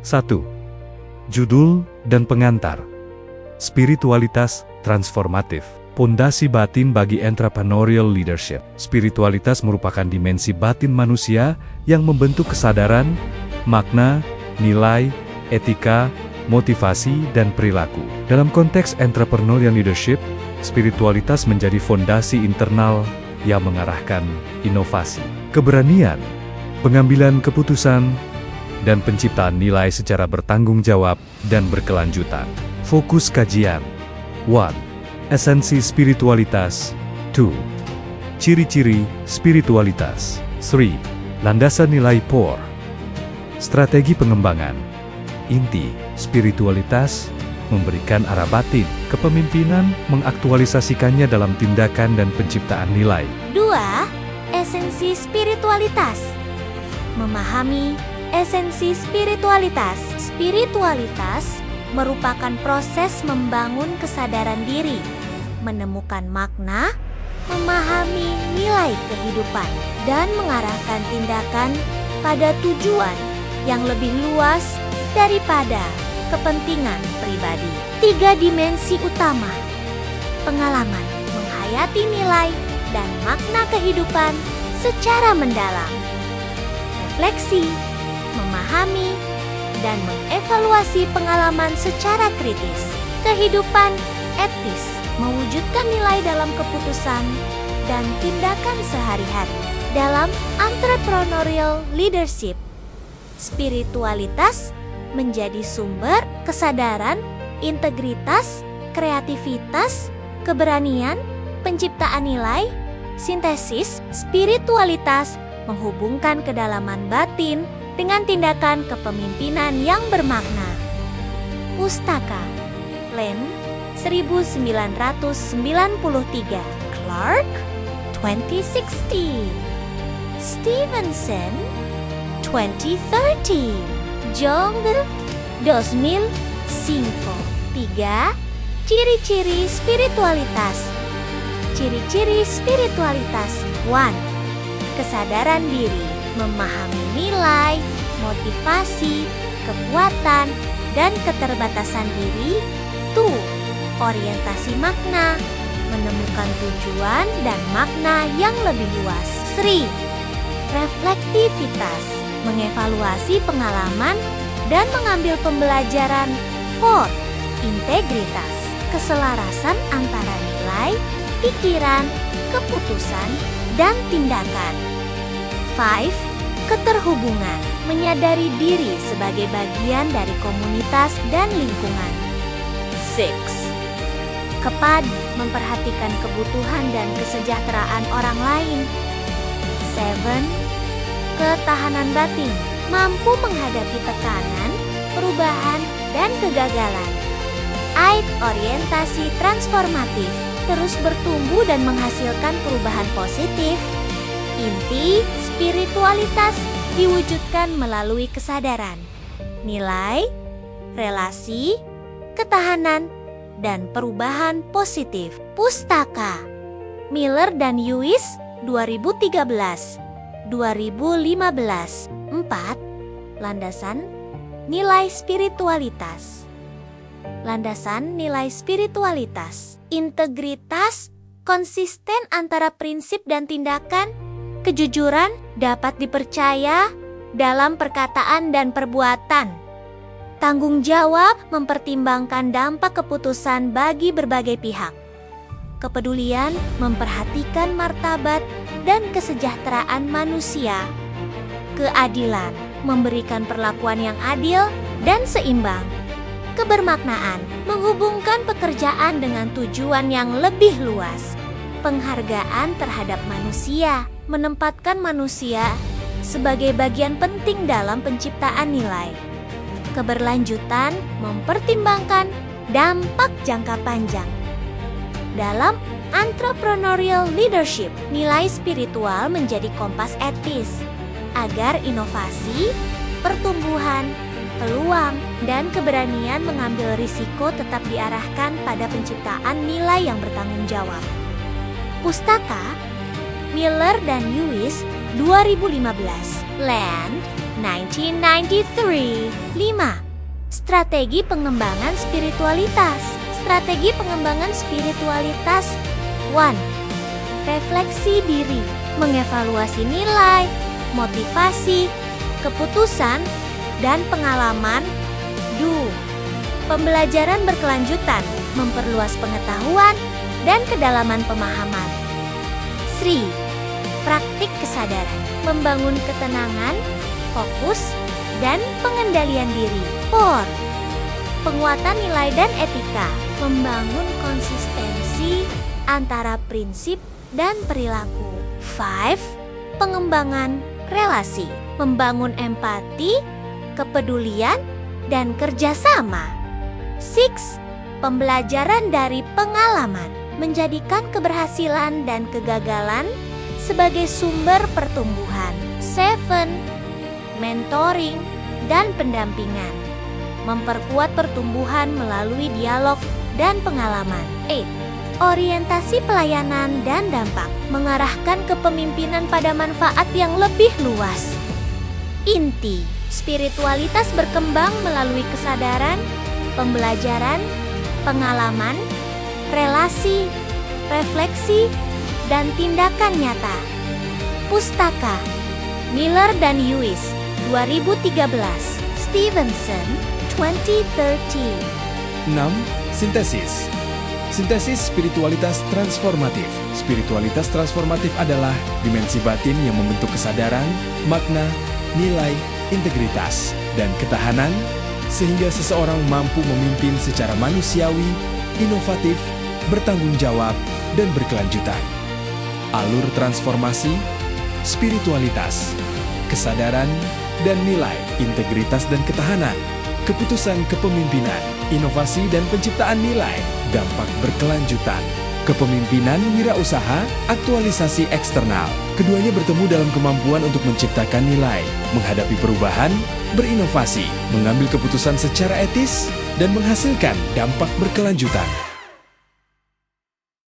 1. Judul dan pengantar. Spiritualitas transformatif. Pondasi batin bagi entrepreneurial leadership. Spiritualitas merupakan dimensi batin manusia yang membentuk kesadaran, makna, nilai, etika, motivasi, dan perilaku. Dalam konteks entrepreneurial leadership, spiritualitas menjadi fondasi internal yang mengarahkan inovasi, keberanian, pengambilan keputusan, dan penciptaan nilai secara bertanggung jawab dan berkelanjutan. Fokus kajian. 1. Esensi spiritualitas. 2. Ciri-ciri spiritualitas. 3. Landasan nilai POR. Strategi pengembangan. Inti spiritualitas memberikan arah batin, kepemimpinan mengaktualisasikannya dalam tindakan dan penciptaan nilai. 2. Esensi spiritualitas. Memahami esensi spiritualitas. Spiritualitas merupakan proses membangun kesadaran diri, menemukan makna, memahami nilai kehidupan, dan mengarahkan tindakan pada tujuan yang lebih luas daripada kepentingan pribadi. 3 dimensi utama. Pengalaman, menghayati nilai dan makna kehidupan secara mendalam. Refleksi, memahami, dan mengevaluasi pengalaman secara kritis. Kehidupan etis, mewujudkan nilai dalam keputusan dan tindakan sehari-hari. Dalam entrepreneurial leadership, spiritualitas menjadi sumber kesadaran, integritas, kreativitas, keberanian, penciptaan nilai. Sintesis, spiritualitas menghubungkan kedalaman batin dengan tindakan kepemimpinan yang bermakna. Pustaka Len 1993, Clark 2016, Stevenson 2013, Jong 2005. 3. Ciri-ciri spiritualitas. Ciri-ciri spiritualitas. 1. Kesadaran diri, memahami nilai, motivasi, kekuatan, dan keterbatasan diri. 2. Orientasi makna, menemukan tujuan dan makna yang lebih luas. 3. Reflektivitas, mengevaluasi pengalaman dan mengambil pembelajaran. 4. Integritas, keselarasan antara nilai, pikiran, keputusan, dan tindakan. 5. Keterhubungan, menyadari diri sebagai bagian dari komunitas dan lingkungan. 6. Kepad, memperhatikan kebutuhan dan kesejahteraan orang lain. 7. Ketahanan batin, mampu menghadapi tekanan, perubahan, dan kegagalan. 8. Orientasi transformatif, terus bertumbuh dan menghasilkan perubahan positif. Inti spiritualitas diwujudkan melalui kesadaran, nilai, relasi, ketahanan, dan perubahan positif. Pustaka Miller dan Lewis 2013, 2015. 4. Landasan nilai spiritualitas. Landasan nilai spiritualitas. Integritas, konsisten antara prinsip dan tindakan. Kejujuran, dapat dipercaya dalam perkataan dan perbuatan. Tanggung jawab, mempertimbangkan dampak keputusan bagi berbagai pihak. Kepedulian, memperhatikan martabat dan kesejahteraan manusia. Keadilan, memberikan perlakuan yang adil dan seimbang. Kebermaknaan, menghubungkan pekerjaan dengan tujuan yang lebih luas. Penghargaan terhadap manusia, menempatkan manusia sebagai bagian penting dalam penciptaan nilai. Keberlanjutan, mempertimbangkan dampak jangka panjang. Dalam entrepreneurial leadership, nilai spiritual menjadi kompas etis agar inovasi, pertumbuhan, peluang, dan keberanian mengambil risiko tetap diarahkan pada penciptaan nilai yang bertanggung jawab. Pustaka Miller dan Lewis 2015, Land 1993. 5. Strategi pengembangan spiritualitas. Strategi pengembangan spiritualitas 1. Refleksi diri, mengevaluasi nilai, motivasi, keputusan, dan pengalaman. 2. Pembelajaran berkelanjutan, memperluas pengetahuan dan kedalaman pemahaman. 3. Praktik kesadaran, membangun ketenangan, fokus, dan pengendalian diri. 4. Penguatan nilai dan etika, membangun konsistensi antara prinsip dan perilaku. 5. Pengembangan relasi, membangun empati, kepedulian, dan kerjasama. 6. Pembelajaran dari pengalaman, menjadikan keberhasilan dan kegagalan sebagai sumber pertumbuhan. 7. Mentoring dan pendampingan, memperkuat pertumbuhan melalui dialog dan pengalaman. 8. Orientasi pelayanan dan dampak, mengarahkan kepemimpinan pada manfaat yang lebih luas. Inti, spiritualitas berkembang melalui kesadaran, pembelajaran, pengalaman, relasi, refleksi, dan tindakan nyata. Pustaka Miller dan Lewis, 2013. Stevenson, 2013. 6. Sintesis. Sintesis spiritualitas transformatif. Spiritualitas transformatif adalah dimensi batin yang membentuk kesadaran, makna, nilai, integritas, dan ketahanan, sehingga seseorang mampu memimpin secara manusiawi, inovatif, bertanggung jawab, dan berkelanjutan. Alur transformasi, spiritualitas, kesadaran, dan nilai, integritas dan ketahanan, keputusan kepemimpinan, inovasi dan penciptaan nilai, dampak berkelanjutan, kepemimpinan wirausaha, aktualisasi eksternal. Keduanya bertemu dalam kemampuan untuk menciptakan nilai, menghadapi perubahan, berinovasi, mengambil keputusan secara etis, dan menghasilkan dampak berkelanjutan.